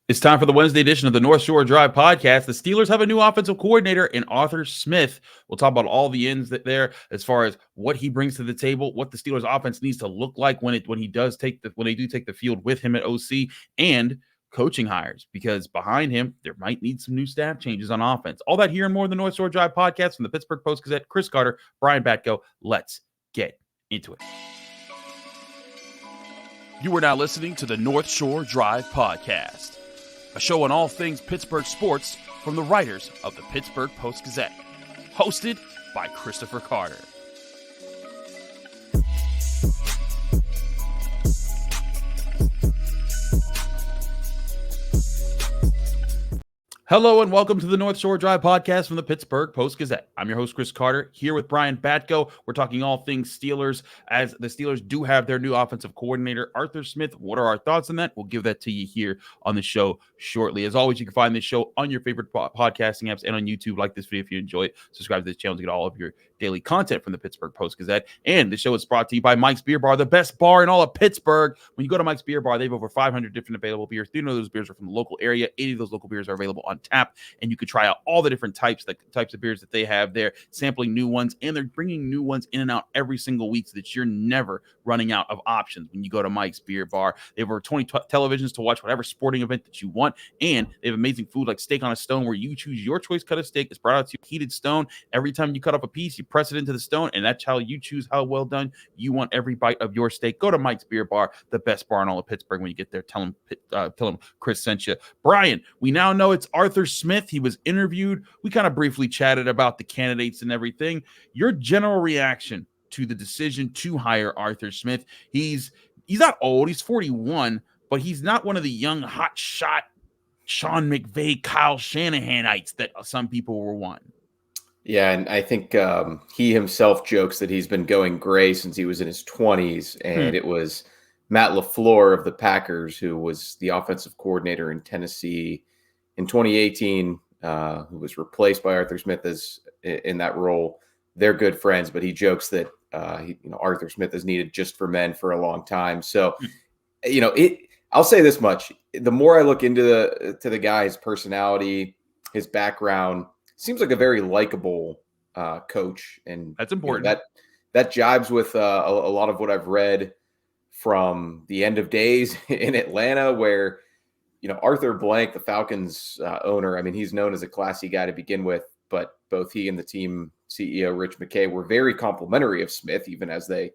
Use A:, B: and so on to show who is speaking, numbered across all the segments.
A: It's time for the Wednesday edition of the North Shore Drive podcast. The Steelers have a new offensive coordinator in Arthur Smith. We'll talk about all the ins there as far as what he brings to the table, what the Steelers offense needs to look like when they do take the field with him at OC, and coaching hires, because behind him there might need some new staff changes on offense. All that here and more in the North Shore Drive podcast from the Pittsburgh Post-Gazette. Chris Carter, Brian Batko. Let's get into it. You are now listening to the North Shore Drive podcast, a show on all things Pittsburgh sports from the writers of the Pittsburgh Post-Gazette, hosted by Christopher Carter. Hello and welcome to the North Shore Drive podcast from the Pittsburgh Post-Gazette. I'm your host, Chris Carter, here with Brian Batko. We're talking all things Steelers, as the Steelers do have their new offensive coordinator, Arthur Smith. What are our thoughts on that? We'll give that to you here on the show shortly. As always, you can find this show on your favorite podcasting apps and on YouTube. Like this video if you enjoy it. Subscribe to this channel to get all of your daily content from the Pittsburgh Post-Gazette. And the show is brought to you by Mike's Beer Bar, the best bar in all of Pittsburgh. When you go to Mike's Beer Bar, they have over 500 different available beers. 300 of those beers are from the local area. 80 of those local beers are available on tap, and you could try out all the different types of beers that they have there, sampling new ones, and they're bringing new ones in and out every single week so that you're never running out of options when you go to Mike's Beer Bar. They have over 20 televisions to watch whatever sporting event that you want, and they have amazing food like steak on a stone, where you choose your choice cut of steak. It's brought out to you heated stone. Every time you cut up a piece, you press it into the stone, and that's how you choose how well done you want every bite of your steak. Go to Mike's Beer Bar, the best bar in all of Pittsburgh. When you get there, tell them Chris sent you. Brian, we now know it's Arthur Smith. He was interviewed. We kind of briefly chatted about the candidates and everything. Your general reaction to the decision to hire Arthur Smith? He's not old. He's 41, but he's not one of the young hot shot Sean McVay, Kyle Shanahanites that some people were wanting.
B: Yeah, and I think he himself jokes that he's been going gray since he was in his 20s, and it was Matt LaFleur of the Packers, who was the offensive coordinator in Tennessee in 2018, who was replaced by Arthur Smith in that role. They're good friends, but he jokes that Arthur Smith is needed just for men for a long time. So, I'll say this much: the more I look into the guy, his personality, his background, seems like a very likable coach, and
A: that's important.
B: That jibes with a lot of what I've read from the end of days in Atlanta, where Arthur Blank, the Falcons owner, I mean, he's known as a classy guy to begin with, but both he and the team CEO Rich McKay were very complimentary of Smith, even as they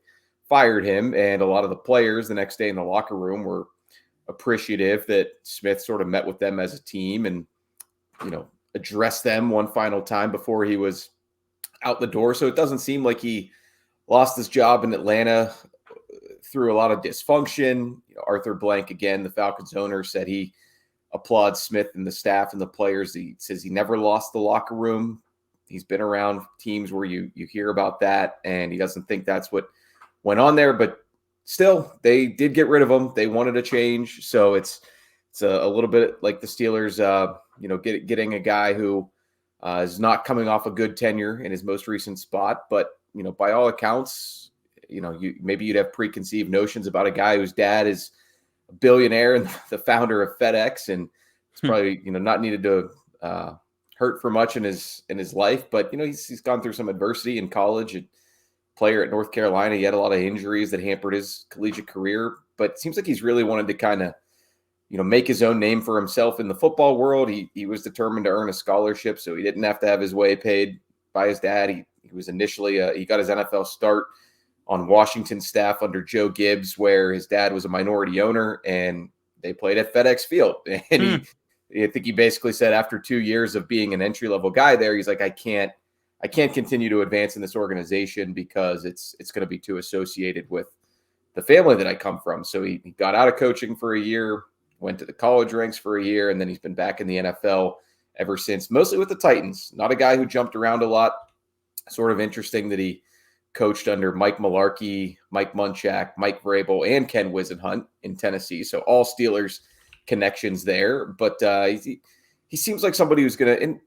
B: fired him, and a lot of the players the next day in the locker room were appreciative that Smith sort of met with them as a team and addressed them one final time before he was out the door. So it doesn't seem like he lost his job in Atlanta through a lot of dysfunction. Arthur Blank, again, the Falcons owner, said he applauds Smith and the staff and the players. He says he never lost the locker room. He's been around teams where you hear about that, and he doesn't think that's what went on there. But still, they did get rid of him. They wanted a change. So it's a little bit like the Steelers, getting a guy who is not coming off a good tenure in his most recent spot. But, by all accounts, maybe you'd have preconceived notions about a guy whose dad is a billionaire and the founder of FedEx, and it's probably, not needed to hurt for much in his life. But, he's gone through some adversity in college. A player at North Carolina, he had a lot of injuries that hampered his collegiate career. But it seems like he's really wanted to kind of make his own name for himself in the football world. He was determined to earn a scholarship, so he didn't have to have his way paid by his dad. He was initially he got his NFL start on Washington's staff under Joe Gibbs, where his dad was a minority owner, and they played at FedEx Field. And I think he basically said after 2 years of being an entry-level guy there, he's like, I can't continue to advance in this organization because it's going to be too associated with the family that I come from. So he got out of coaching for a year, went to the college ranks for a year, and then he's been back in the NFL ever since, mostly with the Titans. Not a guy who jumped around a lot. Sort of interesting that he coached under Mike Mularkey, Mike Munchak, Mike Vrabel, and Ken Whisenhunt in Tennessee. So all Steelers connections there. But he seems like somebody who's going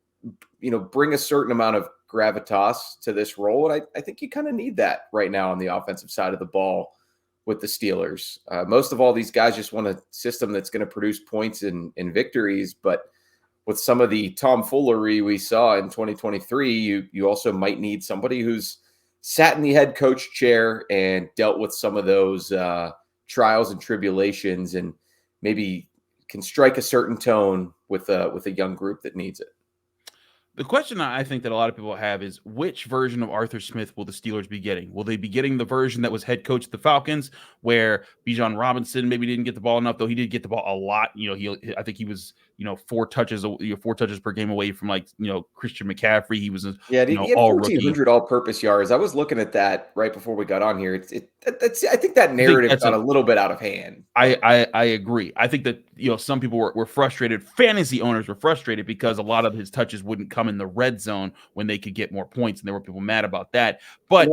B: to, bring a certain amount of gravitas to this role. And I think you kind of need that right now on the offensive side of the ball with the Steelers. Most of all, these guys just want a system that's going to produce points and victories. But with some of the tomfoolery we saw in 2023, you also might need somebody who's sat in the head coach chair and dealt with some of those trials and tribulations, and maybe can strike a certain tone with a young group that needs it.
A: The question I think that a lot of people have is, which version of Arthur Smith will the Steelers be getting? Will they be getting the version that was head coach of the Falcons, where Bijan Robinson maybe didn't get the ball enough, though he did get the ball a lot. I think he was, 4 touches per game away from Christian McCaffrey. He was,
B: he had
A: all
B: 1,400 all-purpose yards. I was looking at that right before we got on here. I think that narrative got a little bit out of hand.
A: I agree. I think that some people were frustrated. Fantasy owners were frustrated because a lot of his touches wouldn't come in the red zone when they could get more points, and there were people mad about that. But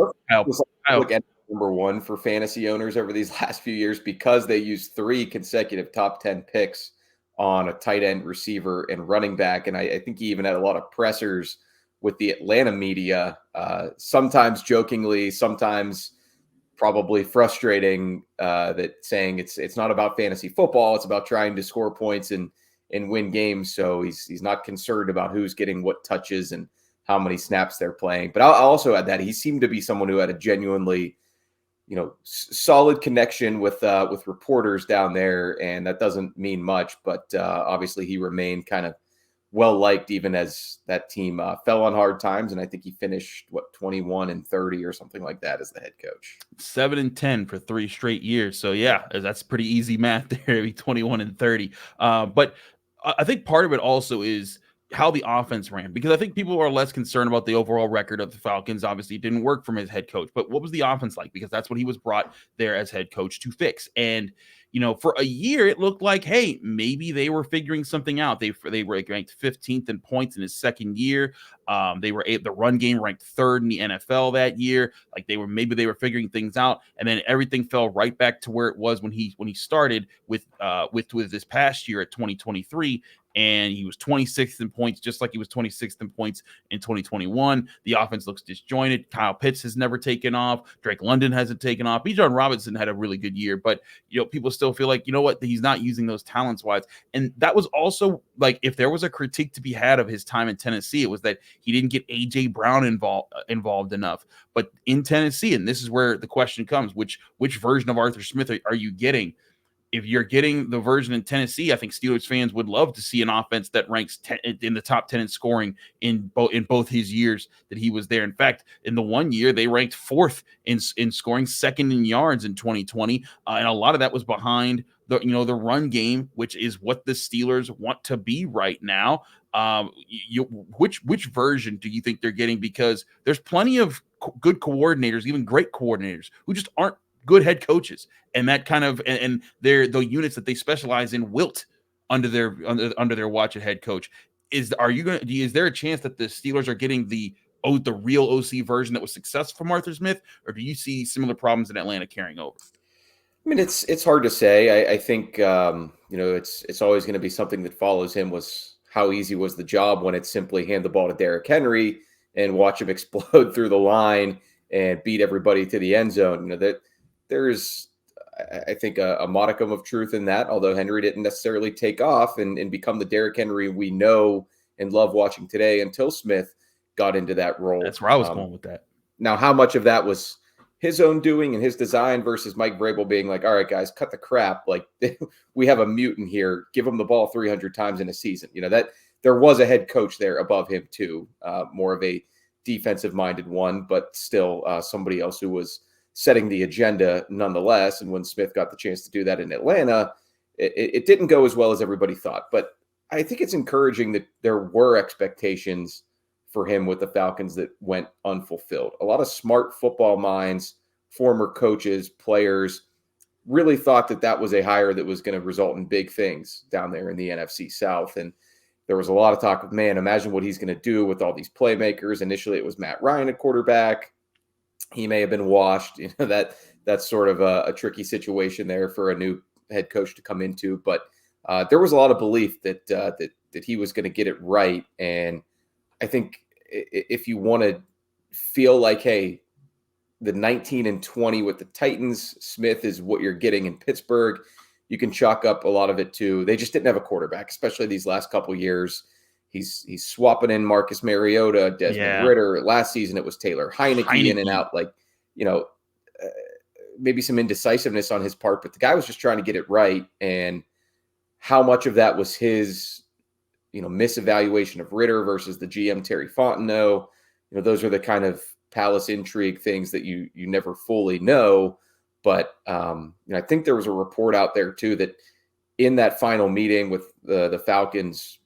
B: number one for fantasy owners over these last few years, because they used 3 consecutive top 10 picks on a tight end, receiver, and running back. And I think he even had a lot of pressers with the Atlanta media, sometimes jokingly, sometimes probably frustrating, that saying it's not about fantasy football, it's about trying to score points and win games. So he's not concerned about who's getting what touches and how many snaps they're playing. But I'll also add that he seemed to be someone who had a genuinely, solid connection with reporters down there, and that doesn't mean much. But obviously, he remained kind of well liked even as that team fell on hard times. And I think he finished 21-30 or something like that as the head coach.
A: 7-10 for 3 straight years. So yeah, that's pretty easy math there. 21-30. But I think part of it also is how the offense ran, because I think people are less concerned about the overall record of the Falcons. Obviously, it didn't work from his head coach, but what was the offense like? Because that's what he was brought there as head coach to fix. And, for a year, it looked like, hey, maybe they were figuring something out. They were ranked 15th in points in his second year. The run game ranked 3rd in the NFL that year. Like they were figuring things out, and then everything fell right back to where it was when he started with this past year at 2023. And he was 26th in points, just like he was 26th in points in 2021. The offense looks disjointed. Kyle Pitts has never taken off. Drake London hasn't taken off. Bijan Robinson had a really good year, but people still feel like, he's not using those talents wise. And that was also, like, if there was a critique to be had of his time in Tennessee, it was that he didn't get AJ Brown involved enough. But in Tennessee, and this is where the question comes, which version of Arthur Smith are you getting? If you're getting the version in Tennessee, I think Steelers fans would love to see an offense that ranks in the top 10 in scoring in both his years that he was there. In fact, in the one year, they ranked 4th in scoring, 2nd in yards in 2020. And a lot of that was behind the run game, which is what the Steelers want to be right now. Which version do you think they're getting? Because there's plenty of good coordinators, even great coordinators, who just aren't good head coaches, and that kind of and the units that they specialize in wilt under their watch at head coach. Is there a chance that the Steelers are getting the real OC version that was successful from Arthur Smith, or do you see similar problems in Atlanta carrying over?
B: I mean, it's hard to say. I think it's always going to be something that follows him. Was how easy was the job when it's simply hand the ball to Derrick Henry and watch him explode through the line and beat everybody to the end zone. That there's, I think, a modicum of truth in that, although Henry didn't necessarily take off and become the Derrick Henry we know and love watching today until Smith got into that role.
A: That's where I was going with that.
B: Now, how much of that was his own doing and his design versus Mike Vrabel being like, all right, guys, cut the crap. Like, we have a mutant here. Give him the ball 300 times in a season. That there was a head coach there above him too, more of a defensive-minded one, but still somebody else who was setting the agenda nonetheless. And when Smith got the chance to do that in Atlanta, it didn't go as well as everybody thought. But I think it's encouraging that there were expectations for him with the Falcons that went unfulfilled. A lot of smart football minds, former coaches, players really thought that was a hire that was going to result in big things down there in the NFC South. And there was a lot of talk of, man, imagine what he's going to do with all these playmakers. Initially, it was Matt Ryan at quarterback. He may have been washed. That's sort of a tricky situation there for a new head coach to come into. But there was a lot of belief that he was going to get it right. And I think if you want to feel like, hey, the 19-20 with the Titans. Smith is what you're getting in Pittsburgh. You can chalk up a lot of it to they just didn't have a quarterback, especially these last couple years. He's swapping in Marcus Mariota, Desmond Ridder. Last season it was Taylor Heineke in and out. Like, maybe some indecisiveness on his part, but the guy was just trying to get it right. And how much of that was his, misevaluation of Ridder versus the GM Terry Fontenot? Those are the kind of palace intrigue things that you never fully know. But I think there was a report out there too that in that final meeting with the Falcons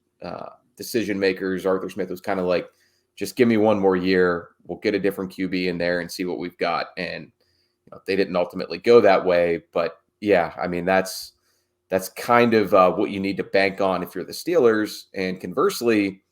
B: decision makers, Arthur Smith was kind of like, just give me one more year. We'll get a different QB in there and see what we've got. And they didn't ultimately go that way. But yeah, I mean, that's kind of what you need to bank on if you're the Steelers. And conversely,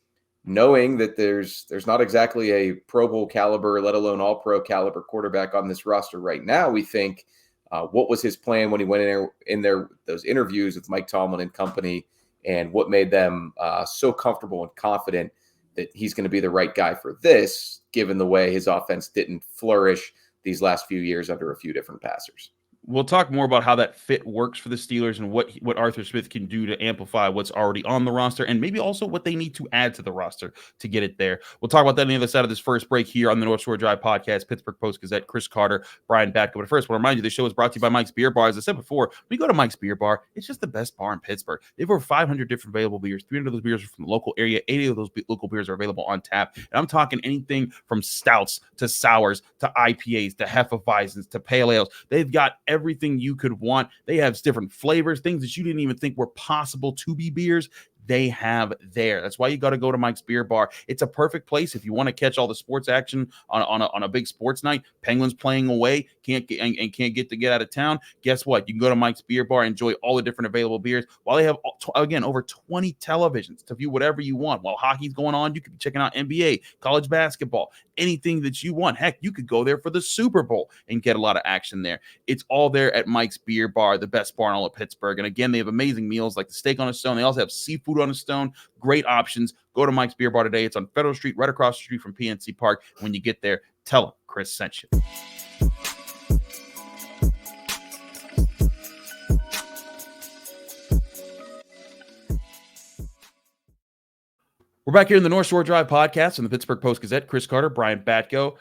B: knowing that there's not exactly a Pro Bowl caliber, let alone all pro caliber quarterback on this roster right now, we think what was his plan when he went in there those interviews with Mike Tomlin and company, and what made them so comfortable and confident that he's going to be the right guy for this, given the way his offense didn't flourish these last few years under a few different passers.
A: We'll talk more about how that fit works for the Steelers and what Arthur Smith can do to amplify what's already on the roster, and maybe also what they need to add to the roster to get it there. We'll talk about that on the other side of this first break here on the North Shore Drive podcast, Pittsburgh Post-Gazette, Chris Carter, Brian Batko. But first, I want to remind you, this show is brought to you by Mike's Beer Bar. As I said before, when you go to Mike's Beer Bar, it's just the best bar in Pittsburgh. They have over 500 different available beers. 300 of those beers are from the local area. 80 of those local beers are available on tap. And I'm talking anything from stouts to sours to IPAs to Hefeweizens to pale ales. They've got everything you could want. They have different flavors, things that you didn't even think were possible to be beers. They have there. That's why you got to go to Mike's Beer Bar. It's a perfect place if you want to catch all the sports action on a big sports night. Penguins playing away, can't get out of town. Guess what? You can go to Mike's Beer Bar, enjoy all the different available beers. While they have again over 20 televisions to view whatever you want. While hockey's going on, you could be checking out NBA, college basketball, anything that you want. Heck, you could go there for the Super Bowl and get a lot of action there. It's all there at Mike's Beer Bar, the best bar in all of Pittsburgh. And again, they have amazing meals like the steak on a stone. They also have seafood on a stone. Great options. Go to Mike's Beer Bar today. It's on Federal Street, right across the street from PNC Park. When you get there, tell them Chris sent you. We're back here in the North Shore Drive podcast on the Pittsburgh Post-Gazette. Chris Carter, Brian Batko,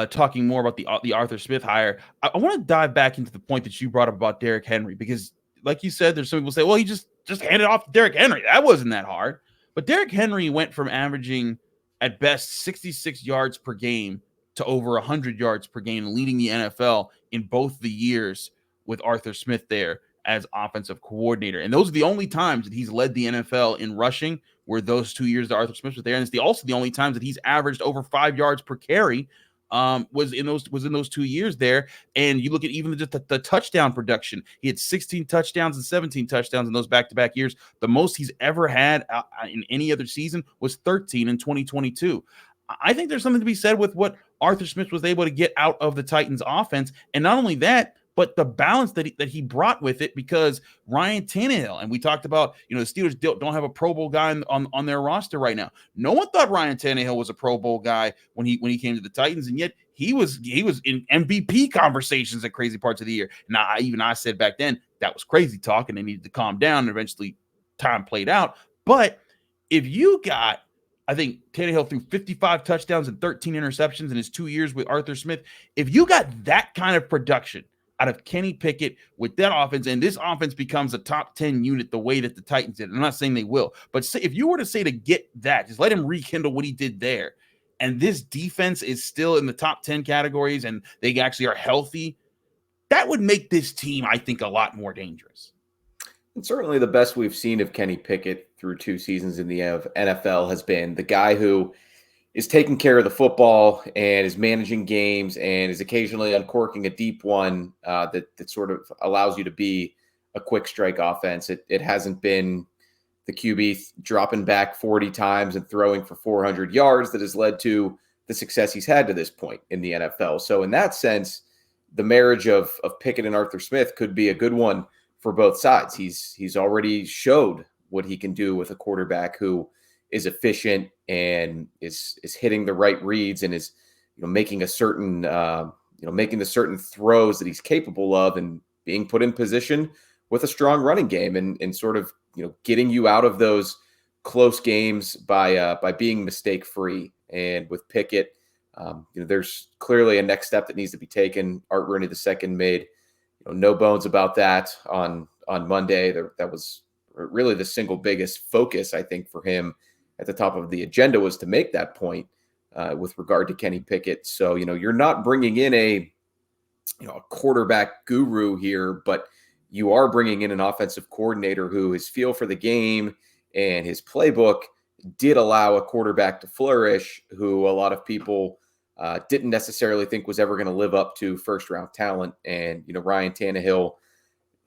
A: talking more about the Arthur Smith hire. I want to dive back into the point that you brought up about Derrick Henry, because like you said, there's some people say, well, he just handed off to Derrick Henry. That wasn't that hard. But Derrick Henry went from averaging at best 66 yards per game to over 100 yards per game, leading the NFL in both the years with Arthur Smith there as offensive coordinator. And those are the only times that he's led the NFL in rushing, were those 2 years that Arthur Smith was there. And it's also the only times that he's averaged over 5 yards per carry was in those 2 years there. And you look at even just the touchdown production. He had 16 touchdowns and 17 touchdowns in those back-to-back years. The most he's ever had in any other season was 13 in 2022. I think there's something to be said with what Arthur Smith was able to get out of the Titans offense. And not only that, but the balance that he brought with it, because Ryan Tannehill, and we talked about, the Steelers don't have a Pro Bowl guy on their roster right now. No one thought Ryan Tannehill was a Pro Bowl guy when he came to the Titans, and yet he was in MVP conversations at crazy parts of the year. Now, I said back then that was crazy talk, and they needed to calm down, and eventually time played out. But if you got, I think Tannehill threw 55 touchdowns and 13 interceptions in his 2 years with Arthur Smith. If you got that kind of production out of Kenny Pickett with that offense, and this offense becomes a top 10 unit the way that the Titans did. I'm not saying they will, but if you were to say to get that, just let him rekindle what he did there, and this defense is still in the top 10 categories and they actually are healthy, that would make this team, I think, a lot more dangerous.
B: And certainly the best we've seen of Kenny Pickett through 2 seasons in the NFL has been the guy who is taking care of the football and is managing games and is occasionally uncorking a deep one that sort of allows you to be a quick strike offense. It hasn't been the QB dropping back 40 times and throwing for 400 yards that has led to the success he's had to this point in the NFL. So in that sense, the marriage of Pickett and Arthur Smith could be a good one for both sides. He's already showed what he can do with a quarterback who is efficient and is hitting the right reads and is making a certain making the certain throws that he's capable of and being put in position with a strong running game and sort of, getting you out of those close games by being mistake free. And with Pickett, there's clearly a next step that needs to be taken. Art Rooney II made no bones about that on Monday. That was really the single biggest focus, I think, for him at the top of the agenda, was to make that point with regard to Kenny Pickett. So, you're not bringing in a quarterback guru here, but you are bringing in an offensive coordinator who his feel for the game and his playbook did allow a quarterback to flourish, who a lot of people didn't necessarily think was ever going to live up to first-round talent. And, Ryan Tannehill,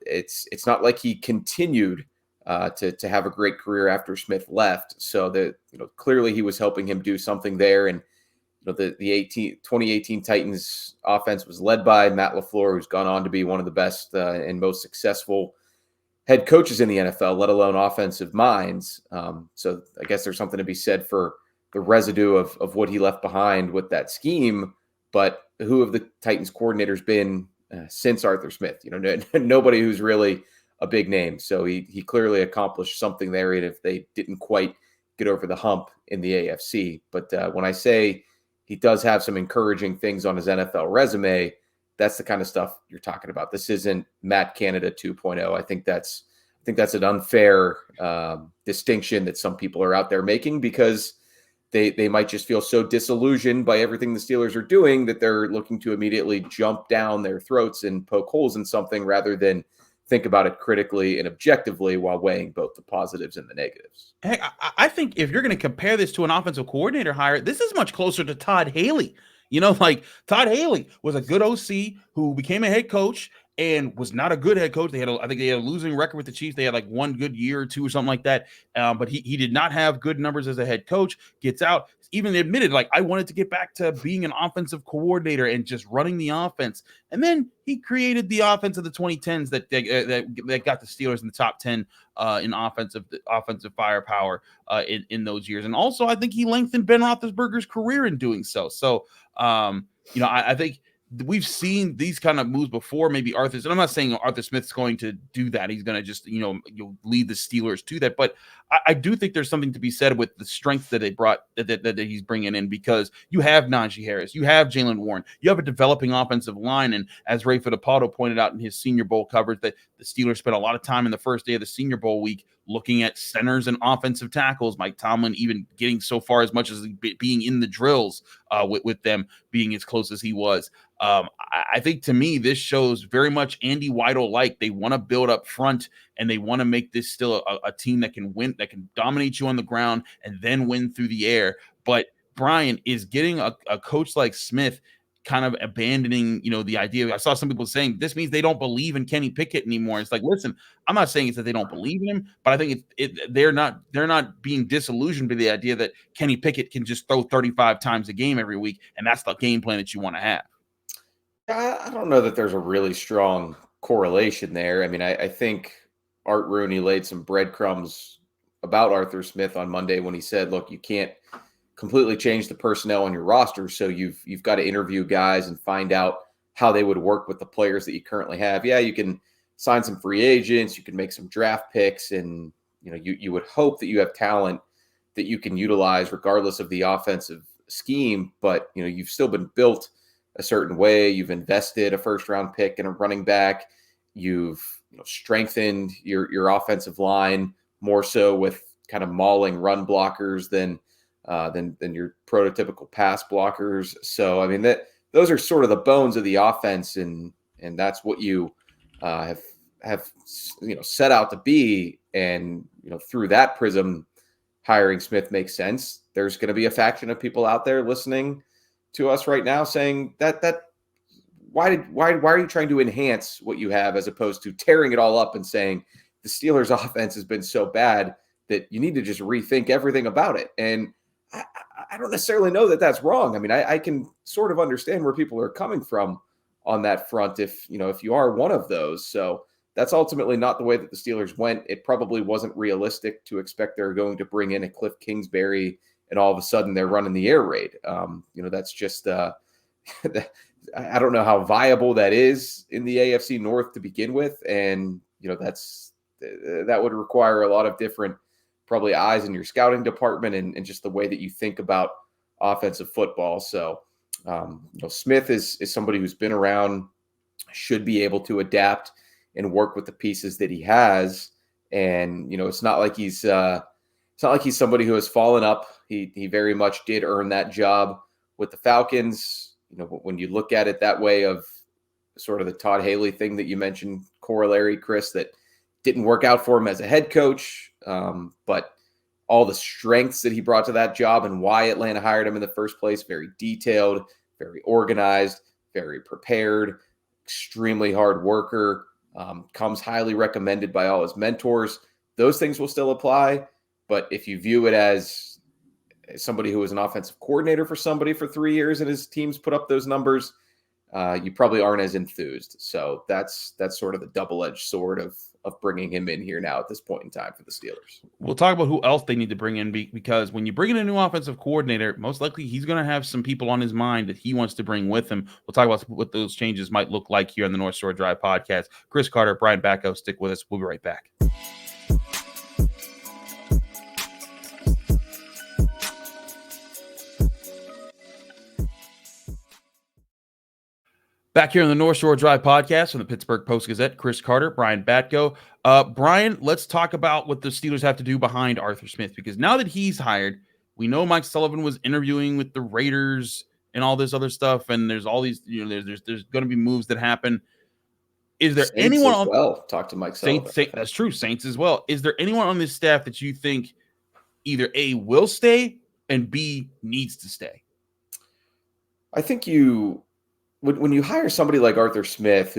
B: it's not like he continued to have a great career after Smith left. So that, clearly he was helping him do something there. And, the 2018 Titans offense was led by Matt LaFleur, who's gone on to be one of the best and most successful head coaches in the NFL, let alone offensive minds. So I guess there's something to be said for the residue of what he left behind with that scheme. But who have the Titans coordinators been since Arthur Smith? Nobody who's really a big name. So he clearly accomplished something there, even if they didn't quite get over the hump in the AFC. But when I say he does have some encouraging things on his NFL resume, that's the kind of stuff you're talking about. This isn't Matt Canada 2.0. I think that's an unfair distinction that some people are out there making, because they might just feel so disillusioned by everything the Steelers are doing that they're looking to immediately jump down their throats and poke holes in something, rather than think about it critically and objectively while weighing both the positives and the negatives.
A: Hey, I think if you're going to compare this to an offensive coordinator hire, this is much closer to Todd Haley. Todd Haley was a good OC who became a head coach and was not a good head coach. I think they had a losing record with the Chiefs. They had like one good year or two or something like that. But he did not have good numbers as a head coach. Gets out, even admitted, like, I wanted to get back to being an offensive coordinator and just running the offense. And then he created the offense of the 2010s that got the Steelers in the top 10 in offensive firepower in those years. And also, I think he lengthened Ben Roethlisberger's career in doing so. So, I think we've seen these kind of moves before. Maybe and I'm not saying Arthur Smith's going to do that. He's going to just, lead the Steelers to that. But I do think there's something to be said with the strength that they brought, that he's bringing in, because you have Najee Harris, you have Jaylen Warren, you have a developing offensive line. And as Ray Fittipaldo pointed out in his Senior Bowl coverage, that the Steelers spent a lot of time in the first day of the Senior Bowl week looking at centers and offensive tackles. Mike Tomlin even getting so far as much as being in the drills with them, being as close as he was. I think, to me, this shows very much Andy Weidel-like. They want to build up front, and they want to make this still a team that can win, that can dominate you on the ground and then win through the air. But Brian is getting a coach like Smith kind of abandoning, the idea. I saw some people saying this means they don't believe in Kenny Pickett anymore. It's like, listen, I'm not saying it's that they don't believe in him, but I think they're not being disillusioned by the idea that Kenny Pickett can just throw 35 times a game every week, and that's the game plan that you want to have.
B: I don't know that there's a really strong correlation there. I mean, I think Art Rooney laid some breadcrumbs about Arthur Smith on Monday when he said, look, you can't completely change the personnel on your roster. So you've got to interview guys and find out how they would work with the players that you currently have. Yeah, you can sign some free agents, you can make some draft picks, and you would hope that you have talent that you can utilize regardless of the offensive scheme. But you've still been built a certain way. You've invested a first-round pick and a running back. You've strengthened your offensive line more so with kind of mauling run blockers than your prototypical pass blockers. So, I mean, those are sort of the bones of the offense, and that's what you have set out to be. And through that prism, hiring Smith makes sense. There's going to be a faction of people out there listening to us right now saying that why are you trying to enhance what you have as opposed to tearing it all up and saying the Steelers offense has been so bad that you need to just rethink everything about it. And I don't necessarily know that that's wrong. I mean, I can sort of understand where people are coming from on that front if you are one of those. So that's ultimately not the way that the Steelers went. It probably wasn't realistic to expect they're going to bring in a Cliff Kingsbury and all of a sudden they're running the air raid. That's just I don't know how viable that is in the AFC North to begin with. And, that would require a lot of different probably eyes in your scouting department and just the way that you think about offensive football. So, Smith is somebody who's been around, should be able to adapt and work with the pieces that he has. And, it's not like he's somebody who has fallen up. He very much did earn that job with the Falcons. When you look at it that way, of sort of the Todd Haley thing that you mentioned, corollary, Chris, that didn't work out for him as a head coach. But all the strengths that he brought to that job and why Atlanta hired him in the first place, very detailed, very organized, very prepared, extremely hard worker, comes highly recommended by all his mentors. Those things will still apply. But if you view it as somebody who was an offensive coordinator for somebody for 3 years and his teams put up those numbers, you probably aren't as enthused. So that's sort of the double-edged sword of bringing him in here now at this point in time for the Steelers.
A: We'll talk about who else they need to bring in, because when you bring in a new offensive coordinator, most likely he's going to have some people on his mind that he wants to bring with him. We'll talk about what those changes might look like here on the North Shore Drive podcast. Chris Carter, Brian Batko, stick with us. We'll be right back. Back here on the North Shore Drive podcast from the Pittsburgh Post-Gazette, Chris Carter, Brian Batko. Brian, let's talk about what the Steelers have to do behind Arthur Smith, because now that he's hired, we know Mike Sullivan was interviewing with the Raiders and all this other stuff, and there's all these, there's going to be moves that happen. Is there
B: Saints
A: anyone
B: as
A: on
B: well? Talk to Mike Sullivan.
A: That's true, Saints as well. Is there anyone on this staff that you think either A, will stay, and B, needs to stay?
B: I think when you hire somebody like Arthur Smith,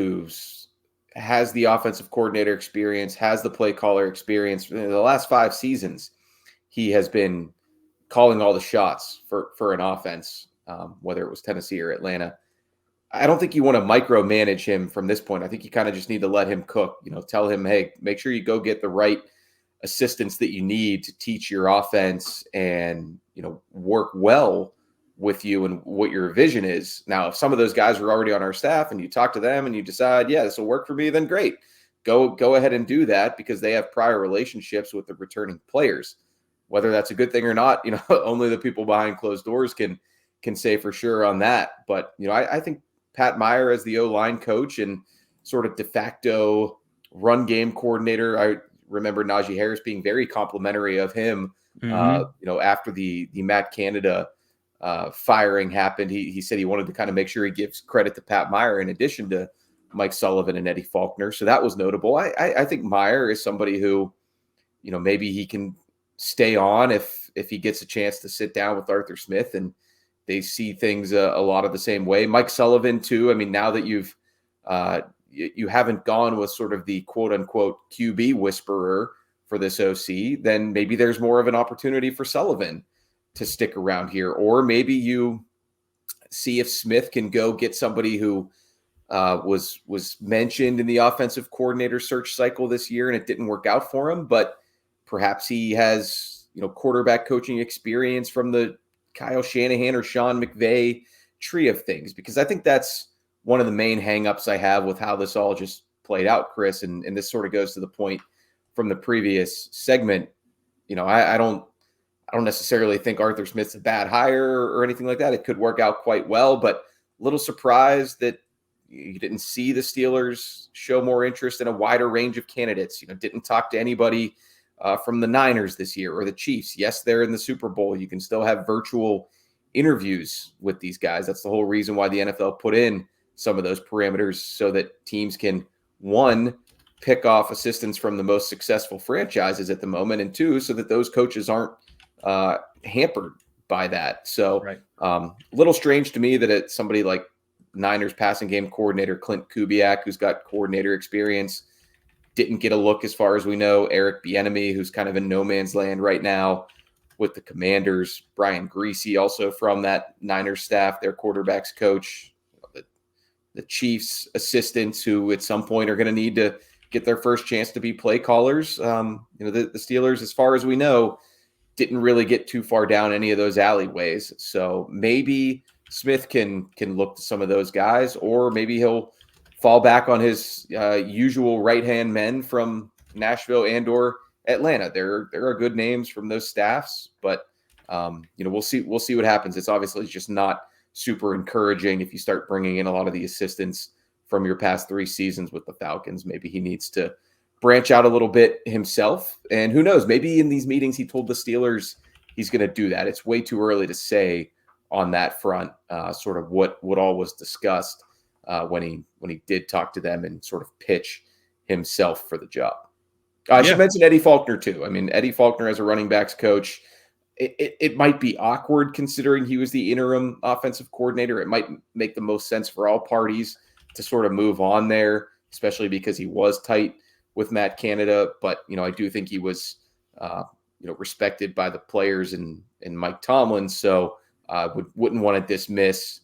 B: has the offensive coordinator experience, has the play caller experience, in the last 5 seasons, he has been calling all the shots for an offense, whether it was Tennessee or Atlanta. I don't think you want to micromanage him from this point. I think you kind of just need to let him cook, tell him, hey, make sure you go get the right assistance that you need to teach your offense and, work well with you and what your vision is. Now, if some of those guys are already on our staff and you talk to them and you decide, yeah, this will work for me, then great. Go ahead and do that, because they have prior relationships with the returning players. Whether that's a good thing or not, only the people behind closed doors can say for sure on that. But, I think Pat Meyer as the O-line coach and sort of de facto run game coordinator, I remember Najee Harris being very complimentary of him, after the Matt Canada firing happened. He said he wanted to kind of make sure he gives credit to Pat Meyer in addition to Mike Sullivan and Eddie Faulkner. So that was notable. I think Meyer is somebody who, maybe he can stay on if he gets a chance to sit down with Arthur Smith and they see things a lot of the same way. Mike Sullivan too. I mean, now that you haven't gone with sort of the quote unquote QB whisperer for this OC, then maybe there's more of an opportunity for Sullivan to stick around here. Or maybe you see if Smith can go get somebody who was mentioned in the offensive coordinator search cycle this year and it didn't work out for him, but perhaps he has, quarterback coaching experience from the Kyle Shanahan or Sean McVay tree of things, because I think that's one of the main hangups I have with how this all just played out, Chris. And this sort of goes to the point from the previous segment. I don't necessarily think Arthur Smith's a bad hire or anything like that. It could work out quite well, but a little surprised that you didn't see the Steelers show more interest in a wider range of candidates. Didn't talk to anybody from the Niners this year or the Chiefs. Yes, they're in the Super Bowl. You can still have virtual interviews with these guys. That's the whole reason why the NFL put in some of those parameters, so that teams can, one, pick off assistants from the most successful franchises at the moment, and two, so that those coaches aren't hampered by that. So
A: right.
B: A little strange to me that it's somebody like Niners passing game coordinator Clint Kubiak, who's got coordinator experience, didn't get a look as far as we know. Eric Bieniemy, who's kind of in no man's land right now with the Commanders. Brian Greasy, also from that Niners staff, their quarterback's coach. The Chiefs assistants, who at some point are going to need to get their first chance to be play callers. The Steelers, as far as we know, didn't really get too far down any of those alleyways. So maybe Smith can look to some of those guys, or maybe he'll fall back on his usual right-hand men from Nashville and or Atlanta. There are good names from those staffs, but we'll see what happens. It's obviously just not super encouraging if you start bringing in a lot of the assistants from your past 3 seasons with the Falcons. Maybe he needs to branch out a little bit himself, and who knows, maybe in these meetings he told the Steelers he's going to do that. It's way too early to say on that front, sort of what all was discussed when he did talk to them and sort of pitch himself for the job. I should mention Eddie Faulkner too. I mean, Eddie Faulkner as a running backs coach, it might be awkward considering he was the interim offensive coordinator. It might make the most sense for all parties to sort of move on there, especially because he was tight with Matt Canada. But, I do think he was, respected by the players and Mike Tomlin. So wouldn't want to dismiss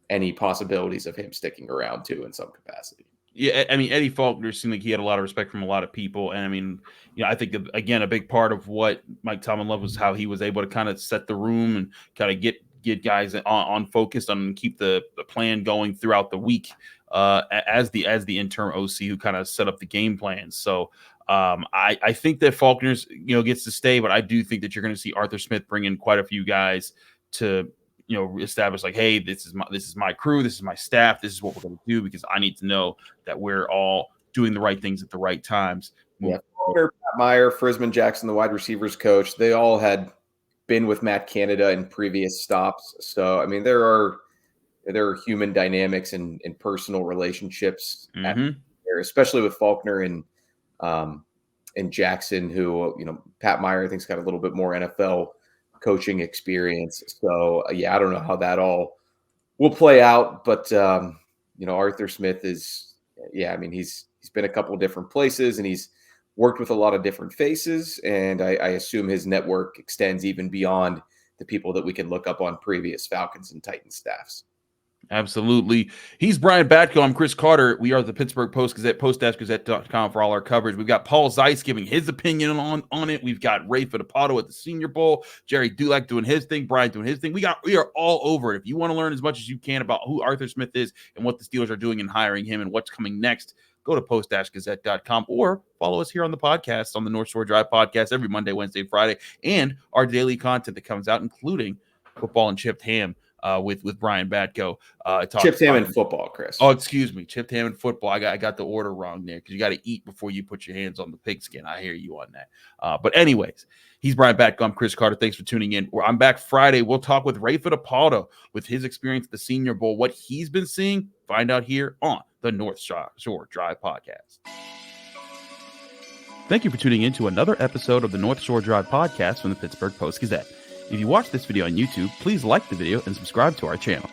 B: any possibilities of him sticking around too in some capacity.
A: Yeah, I mean, Eddie Faulkner seemed like he had a lot of respect from a lot of people. And I mean, I think, again, a big part of what Mike Tomlin loved was how he was able to kind of set the room and kind of get guys on focused on keep the plan going throughout the week as the interim OC who kind of set up the game plan. So I think that Faulkner's, gets to stay, but I do think that you're going to see Arthur Smith bring in quite a few guys to establish like, hey, this is my crew, this is my staff, this is what we're going to do, because I need to know that we're all doing the right things at the right times.
B: Yeah, Pat Meyer, Frisman Jackson, the wide receivers coach, they all had been with Matt Canada in previous stops. So I mean, there are human dynamics and personal relationships there, especially with Faulkner and Jackson, who Pat Meyer I think's got a little bit more NFL coaching experience. So I don't know how that all will play out, but Arthur Smith is, he's been a couple of different places and he's worked with a lot of different faces, and I assume his network extends even beyond the people that we can look up on previous Falcons and Titans staffs.
A: Absolutely. He's Brian Batko. I'm Chris Carter. We are the Pittsburgh Post-Gazette, post-gazette.com for all our coverage. We've got Paul Zeiss giving his opinion on it. We've got Ray Fittipaldo at the Senior Bowl, Jerry Dulac doing his thing, Brian doing his thing. We are all over it. If you want to learn as much as you can about who Arthur Smith is and what the Steelers are doing in hiring him and what's coming next, go to post-gazette.com or follow us here on the podcast on the North Shore Drive podcast every Monday, Wednesday, and Friday, and our daily content that comes out, including football and chipped ham. With Brian Batko.
B: Chipped ham and football, Chris.
A: Oh, excuse me. Chipped ham and football. I got the order wrong there because you got to eat before you put your hands on the pigskin. I hear you on that. But anyways, he's Brian Batko. I'm Chris Carter. Thanks for tuning in. I'm back Friday. We'll talk with Ray Fittipaldo with his experience at the Senior Bowl, what he's been seeing. Find out here on the North Shore Drive podcast. Thank you for tuning in to another episode of the North Shore Drive podcast from the Pittsburgh Post-Gazette. If you watch this video on YouTube, please like the video and subscribe to our channel.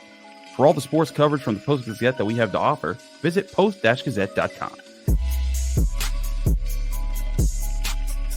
A: For all the sports coverage from the Post-Gazette that we have to offer, visit post-gazette.com.